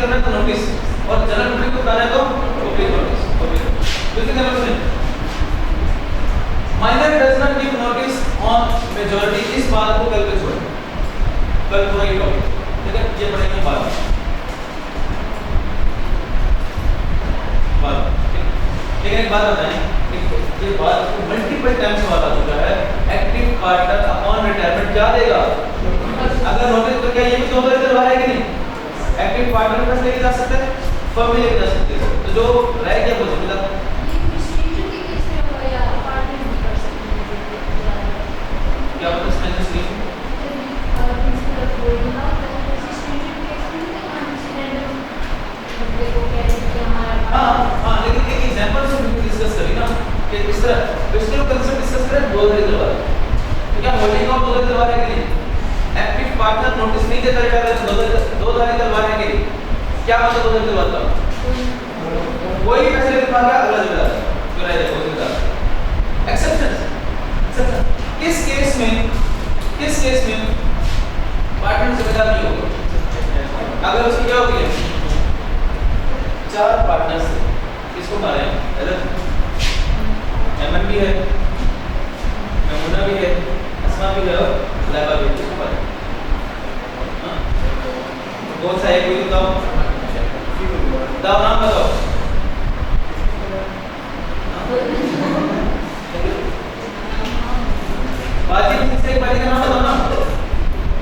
करना है तो नोटिस, और जनरल पब्लिक को बताना है तो पब्लिक नोटिस। ओके क्या question, minor does not give notice on majority, इस बात को कल पे छोड़, कल पूरा ये टॉपिक ठीक है, ये पढ़ेंगे बाद लेकिन एक बात बताएं, ये बात मल्टीपल टाइम्स बात आ चुका है, एक्टिव पार्टनर अपॉन रिटायरमेंट क्या देगा, अगर नोटिस तो क्या ये भी 2 बार करवा है कि नहीं, एक्टिव पार्टनर पास लेके जा सकते हैं, फर्म में लेके जा सकते हैं, तो जो रह गया वो मिला क्या मतलब स्पेशल स्टेशन हाँ लेकिन एक एग्जांपल से डिस्कस करें ना कि इस तरह इसके लोग कंसेप्ट डिस्कस करें 2 तरह करवा तो क्या होल्डिंग और 2 तरह करवा है कि नहीं, एक्टिव पार्टनर नोटिस नहीं देता रिटायर 2 तरह करवा है कि नहीं, क्या मतलब 2 तरह करवाता कोई भी पैसे करवा गया अगला जिम्मेदार जो रह जाएगा वो जिम्मेदार। एक्सेप्शन किस केस में पार्टनर जिम्मेदार नहीं होगा, अगर उसकी क्या होगी 4 पार्टनर्स किसको मारे हैं, एमएन भी है, मेमुना भी है, अस्मा भी है और लैबा भी है, किसको मारे कौन सा है कोई बताओ, बताओ नाम बताओ, बाजी में से एक बाजी का नाम बताओ ना,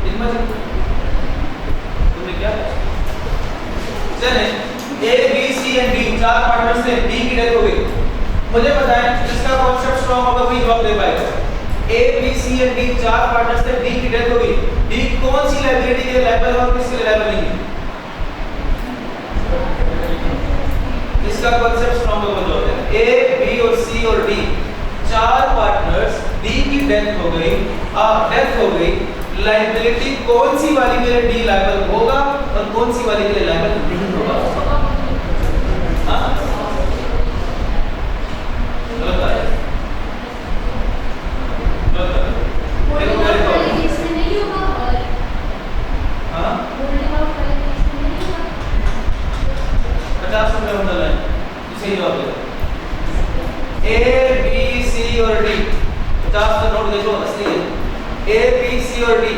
इनमें तुमने क्या चले A B C and D 4 partners थे, डी की डेथ हो गई, मुझे बताएं जिसका कॉन्सेप्ट स्ट्रांग होगा वही जवाब दे पाएगा। A B C and D 4 partners थे, डी की डेथ हो गई, डी कौन सी लायबिलिटी के लिए लायबल है और किसके लिए लायबल नहीं है, इसका कॉन्सेप्ट स्ट्रांग होगा जवाब देना। ए बी और सी और डी 4 पार्टनर्स, डी की डेथ हो गई, लायबिलिटी कौन सी वाली के लिए डी लायबल होगा और कौन सी वाली के लिए लायबल नहीं होगा, हाँ गलत है, गलत है, देखो मेरे को नहीं होगा और हाँ 50 रुपए बंडल है, सही जवाब दे, ए बी सी और डी 50 का नोट देखो असली है, ए बी सी और डी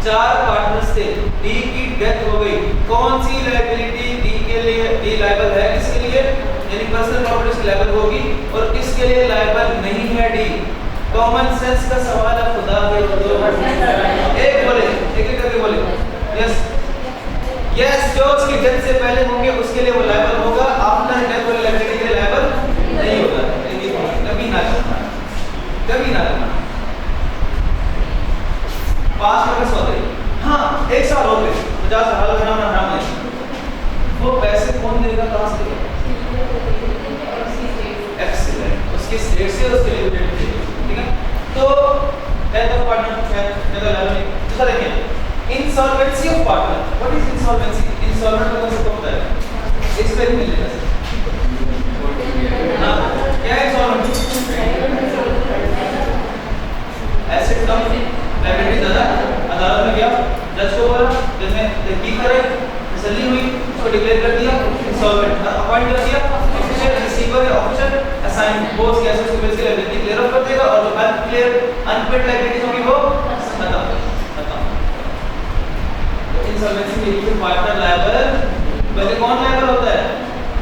4 पार्टनर्स थे, डी की डेथ हो गई, कौन सी लायबिलिटी डी के लिए डी लायबल है, किसके लिए यानी पर्सनल प्रॉपर्टी की लायबल होगी और किसके लिए लायबल नहीं है डी, कॉमन सेंस का सवाल है, खुदा के एक बोले एक करके बोले यस यस, जो उसकी डेथ से पहले होंगे उसके लिए वो लायबल होगा, आफ्टर डेथ वाले लायबिलिटी के लिए लायबल नहीं होगा, कभी ना करना पास में सवाल है, हाँ एक सवाल हो गए 50 हल करना हराम नहीं, वो पैसे कौन देगा, कहां से देगा, एक्सीलेंट, उसके स्टेट से उसके लिए ठीक है, तो death of partner death of दूसरा देखिए insolvency of partner, what is insolvency, insolvent का मतलब होता है इस पे मिल लेगा हां क्या है इंसॉल्वेंट, एसेट कम लायबिलिटी ज्यादा, अदालत में गया जज को बोला, जज ने तहकीक करे, तसल्ली हुई, उसको डिक्लेयर कर दिया इंसॉल्वेंट, अपॉइंट कर दिया ऑफिशियल रिसीवर या ऑफिशियल असाइन बोस के एसेट्स को बेच के लायबिलिटी क्लियर ऑफ कर देगा और जो अनक्लियर अनपेड लायबिलिटीज होगी वो खत्म। तो इंसॉल्वेंसी में एक पार्टनर लायबल, पहले कौन लायबल होता है,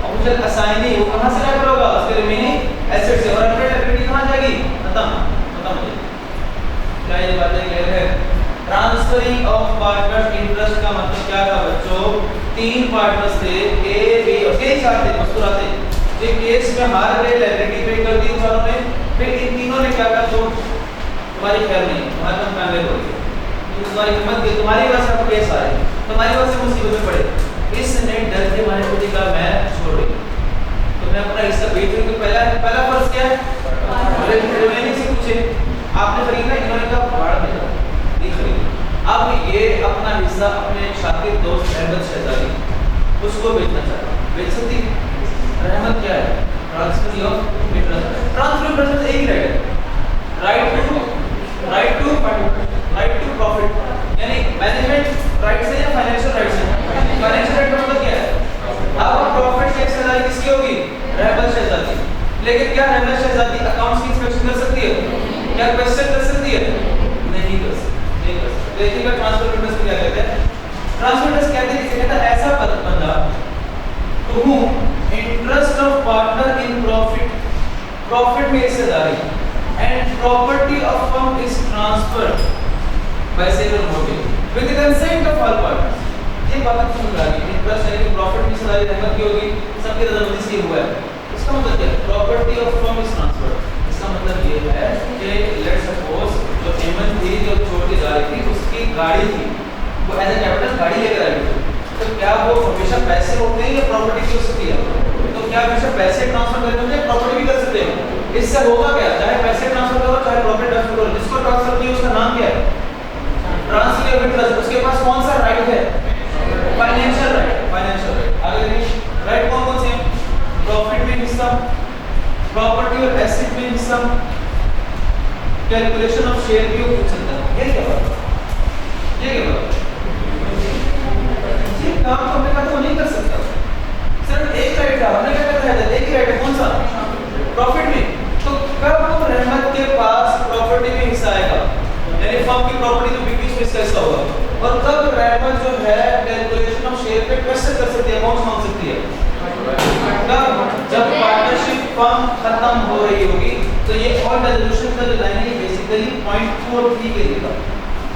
ऑफिशियल असाइनी, वो कहां से लायबल होगा, उसके रिमेनिंग एसेट्स से, और अनपेड लायबिलिटी कहां जाएगी, खत्म हो जाएगी। क्या ये बातें क्लियर है, ट्रांसफरिंग ऑफ पार्टनर्स इंटरेस्ट का मतलब क्या था बच्चों, 3 पार्टनर्स थे, ए बी और के 4 थे, मस्तूराते जो केस में हार गए, लायबिलिटी पे कर दी चारों ने, फिर इन तीनों ने क्या कहा, तो तुम्हारी खैर नहीं, तुम्हारा तुम फैमिली हो गई, तुम्हारी हिम्मत गई, तुम्हारी वजह से आपको केस आए, तुम्हारी वजह से मुसीबत में पड़े, इसने डर के मारे को कहा मैं छोड़ रही, तो मैं अपना हिस्सा बेच रही, तो पहला फर्ज क्या है, रिमेनिंग से पूछे आपने खरीदना, इन्होंने कहा भाड़ा देगा, नहीं खरीदा, अब ये अपना हिस्सा अपने शातिर दोस्त अहमद शहजादी उसको बेचना चाहता, बेच सकती, रहमत क्या है, transfer of interest, transfer of interest एक ही राइट टू प्रॉफिट, यानी मैनेजमेंट राइट से या फाइनेंशियल राइट से, फाइनेंशियल राइट का मतलब क्या है, लेकिन क्या रहमत शहजादी अकाउंट्स की इंस्पेक्शन कर सकती है? क्या क्वेश्चन कर सकती है? नहीं कर सकती, नहीं कर सकती। देखिएगा ट्रांसफर विटनेस क्या कहते हैं? ट्रांसफर विटनेस कहते हैं, कहता है ऐसा बंदा to whom interest of partner in profit में हिस्सेदारी and property of firm is transferred by several motive with the consent of all partners। ये बात समझ आ गई। इंटरेस्ट यानी कि प्रॉफिट में हिस्सेदारी रहमत की होगी, सबके रजामंदी से हुआ है। इसका मतलब क्या है? Property of firm is transferred. इसका मतलब ये है कि लेट्स सपोज जो एमन थी जो छोड़ के जा रही थी, उसकी गाड़ी थी, वो एज ए कैपिटल गाड़ी लेकर आई थी, तो क्या वो हमेशा पैसे होते हैं या प्रॉपर्टी की हो सकती है? तो क्या हमेशा पैसे ट्रांसफर करते हैं या प्रॉपर्टी भी कर सकते हैं? इससे होगा क्या? चाहे पैसे ट्रांसफर करो चाहे प्रॉपर्टी ट्रांसफर करो, जिसको ट्रांसफर किया उसका नाम क्या है? Transfer of interest. उसके पास कौन सा राइट है? Financial right, financial right. आगे देखिए राइट कौन कौन से हैं? प्रॉफिट में हिस्सा, प्रॉपर्टी और एसेट में हिस्सा, कैलकुलेशन ऑफ शेयर भी हो सकता है। ये क्या बात है? ये क्या बात है? ये काम तो हमने कहा था वो नहीं कर सकता। सिर्फ एक राइट था, हमने क्या कहता है? एक ही राइट है, कौन सा? प्रॉफिट में। तो कब रहमत के पास प्रॉपर्टी में हिस्सा आएगा? यानी फर्म की प्रॉपर्टी जो बिकी उसमें हिस्सा होगा। और कब रहमत जो है कैलकुलेशन ऑफ शेयर पे क्वेश्चन कर सकती है, अमाउंट मांग सकती है? जब पार्टनरशिप फर्म खत्म हो रही होगी। तो ये ऑन रेजोल्यूशन का जो लाइन है ये बेसिकली पॉइंट 4.3 के लिए था।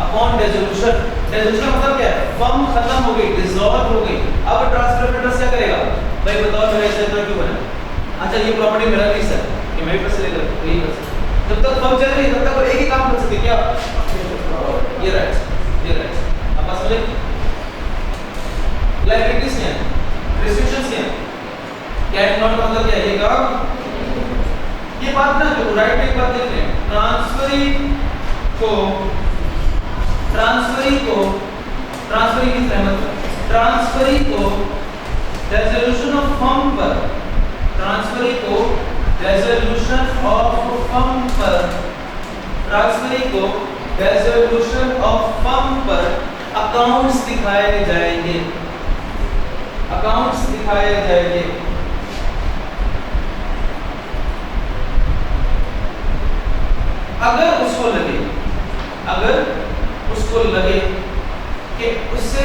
अपॉन रेजोल्यूशन, रेजोल्यूशन मतलब क्या है? फर्म खत्म हो गई, डिसॉल्व हो गई। अब ट्रांसफर ऑफ इंटरेस्ट क्या करेगा? भाई बताओ मेरा हिस्सा इतना क्यों बना? अच्छा ये प्रॉपर्टी मेरा नहीं सर, ये मेरे पास लेकर यही कर सकते। जब तक फर्म चल रही है तब तक वो एक ही काम कर सकती है, क्या? ये राइट्स, ये राइट्स। अब बात समझे? लायबिलिटीज क्या है? रिस्ट्रिक्शंस क्या है? कैन नॉट मतलब क्या है? ये बात ना जो राइट एक बात देख रहे हैं, ट्रांसफरी की सहमत, ट्रांसफरी को रेजोल्यूशन ऑफ फर्म पर, ट्रांसफरी को रेजोल्यूशन ऑफ फर्म पर, ट्रांसफरी को रेजोल्यूशन ऑफ फर्म पर अकाउंट्स दिखाए जाएंगे, अकाउंट्स दिखाए जाएंगे। अगर उसको लगे, अगर उसको लगे कि उससे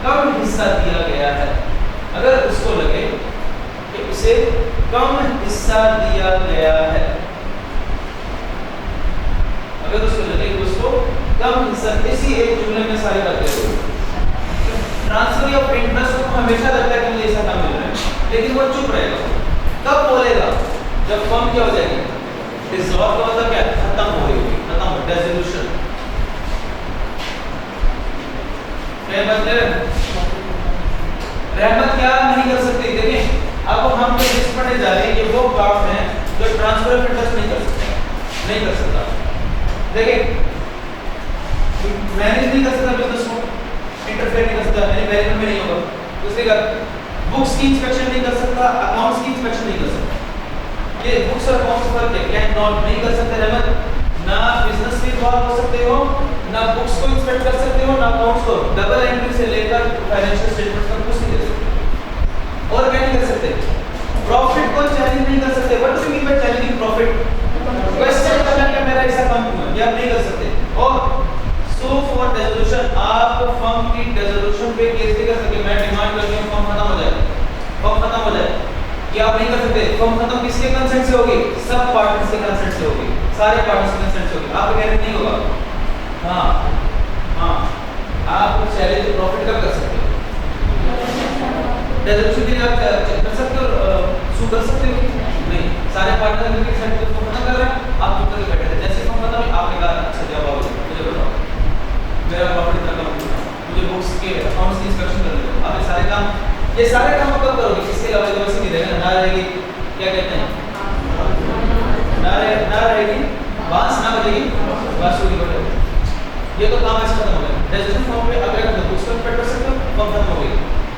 कम हिस्सा दिया गया है, अगर उसको लगे कि उसे कम हिस्सा दिया गया है, अगर उसको लगे कि उसको कम हिस्सा, इसी एक जुमले में सारे करते हो। ट्रांसफर ऑफ इंटरेस्ट को हमेशा लगता है कि मुझे ऐसा काम मिल रहा है, लेकिन वो चुप रहेगा। कब बोलेगा? जब फर्म क्या हो जाएगी? डिसॉल्व का मतलब क्या? खत्म हो गई, खत्म हो, डिसोल्यूशन। रहमत क्या नहीं कर सकती? देखें अब हम जो लिस्ट पढ़ने जा रहे हैं ये वो पार्ट हैं जो ट्रांसफर ऑफ इंटरेस्ट नहीं कर सकते, नहीं कर सकता। देखें मैनेज नहीं कर सकता बिजनेस को, इंटरफेयर नहीं कर सकता, यानी मैनेजमेंट में नहीं होगा। दूसरी बात, बुक्स की इंस्पेक्शन नहीं कर सकता, अकाउंट्स की इंस्पेक्शन नहीं कर सकता। ये बुक्स और अकाउंट्स पर कैन नॉट नहीं कर सकते रहमत। ना बिजनेस में इन्वॉल्व हो सकते हो, ना बुक्स को इंस्पेक्ट कर सकते हो, ना अकाउंट्स को, डबल एंट्री से लेकर फाइनेंशियल स्टेटमेंट्स तक कुछ नहीं कर सकते। और क्या नहीं कर सकते? प्रॉफिट को चैलेंज नहीं कर सकते। What do you mean by challenging profit? Question करना कि मेरा ऐसा कम क्यों है, ये आप नहीं कर सकते। और सो फॉर डिसोल्यूशन, आप फर्म की डिसोल्यूशन पे केस नहीं कर सकते। मैं डिमांड करती हूं फर्म खत्म हो जाए, फर्म खत्म हो जाए, ये आप नहीं कर सकते। फर्म खत्म किसके कंसेंट से होगी? सब पार्टनर्स के कंसेंट से होगी, सारे पार्टनर्स के कंसेंट से होगी। आप कह रहे नहीं होगा? हाँ हाँ, आप चैलेंज प्रॉफिट कब कर सकते हो? डिसोल्यूशन के लिए आप कर सकते हो, सू कर सकते हो? नहीं, सारे पार्टनर मिलकर सेट को खत्म कर रहे हैं, आप चुप करके बैठे थे। जैसे फर्म खत्म हुई आपने कहा अच्छा जवाब मुझे बताओ, मेरा प्रॉफिट इतना कम हुआ, मुझे बुक्स के अकाउंट्स की इंस्पेक्शन कर दो। आपने सारे काम, ये सारे काम कब करोगे? इसके अलावा जो वैसे नहीं रहेगा, ना रहेगी क्या कहते हैं, ना रहेगी बांस, ना बजेगी बांसुरी बजेगी। ये तो काम ऐसे खत्म हो गया। रेजोल्यूशन फॉर्म पे अगर आप बुक्स को इंस्पेक्ट कर सकते हो, फॉर्म खत्म हो गई।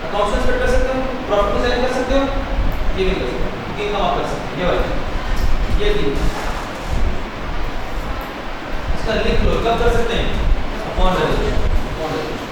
अकाउंट्स को इंस्पेक्ट कर सकते हो, प्रॉफिट को चेक कर सकते हो, ये नहीं कर सकते। तीन काम आप कर सकते हैं, ये वाला, ये तीन। इसका लिख लो, कब कर सकते हैं? Upon resolution, upon resolution.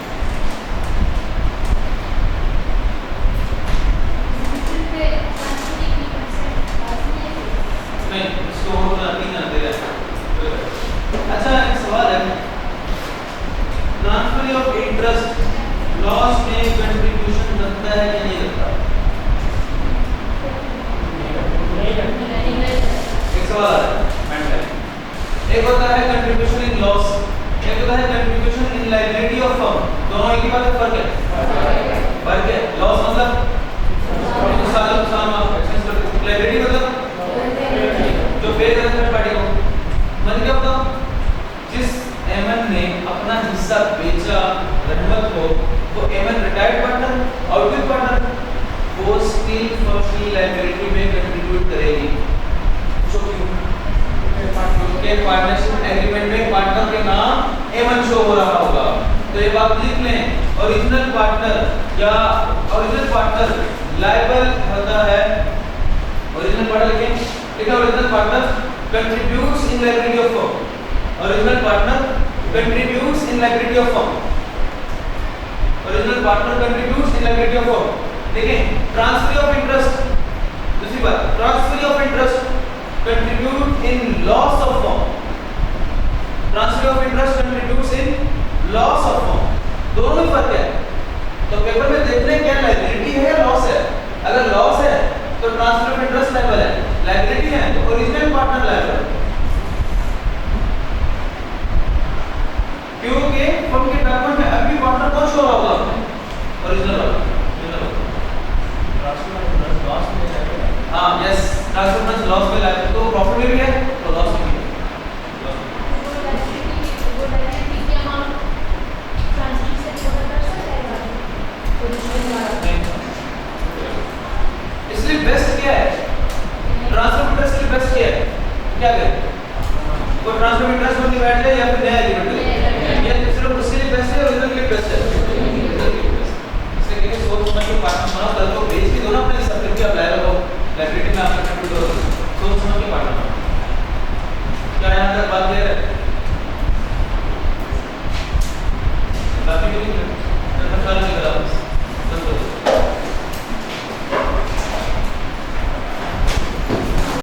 Functional liability में कंट्रीब्यूट करेगी। शो क्यों? के पार्टनरशिप एग्रीमेंट में पार्टनर के नाम A1 शो हो रहा होगा। तो ये बात लिख लें, ओरिजिनल पार्टनर या ओरिजिनल पार्टनर लायबल होता है। ओरिजिनल पार्टनर लिखें, ठीक है। Original partner contributes in liability of firm. Original partner contributes in liability of firm. Original partner contributes in liability of firm. देखें, ट्रांसफर ऑफ इंटरेस्ट, दूसरी बात, transfer of interest contribute in loss of firm. Transfer of interest contributes in loss of firm. दोनों में फर्क है। तो paper में देखने क्या लायबिलिटी है या लॉस है। अगर लॉस है तो ट्रांसफर ऑफ इंटरेस्ट लायबल है, लायबिलिटी है तो ओरिजिनल पार्टनर लायबल। क्योंकि फर्म के डॉक्यूमेंट में अभी पार्टनर कौन शो होगा? ओरिजिनल वाला। ट्रांसफर ऑफ इंटरेस्ट लॉस में जाएगा। हां yes, transfer of interest loss में लायबल, तो प्रॉफिट में भी है तो लॉस में भी है। इसलिए बेस्ट क्या है? ट्रांसफर इंटरेस्ट के लिए बेस्ट क्या है? क्या करें? वो ट्रांसफर इंटरेस्ट में डिवाइड है या फिर नया एग्रीमेंट? ये सिर्फ उसके लिए बेस्ट है, ओरिजिनल के लिए बेस्ट है। इसलिए कहते हैं सोच समझ के पार्टनर बनाओ, कल को बेच भी दो ना अपने सब करके आप लायबल हो, लायबिलिटी में आप कंट्रीब्यूट करो, सोच समझ के पार्टनर बनाओ। क्या यहां तक बात क्लियर है? बाकी भी नहीं है।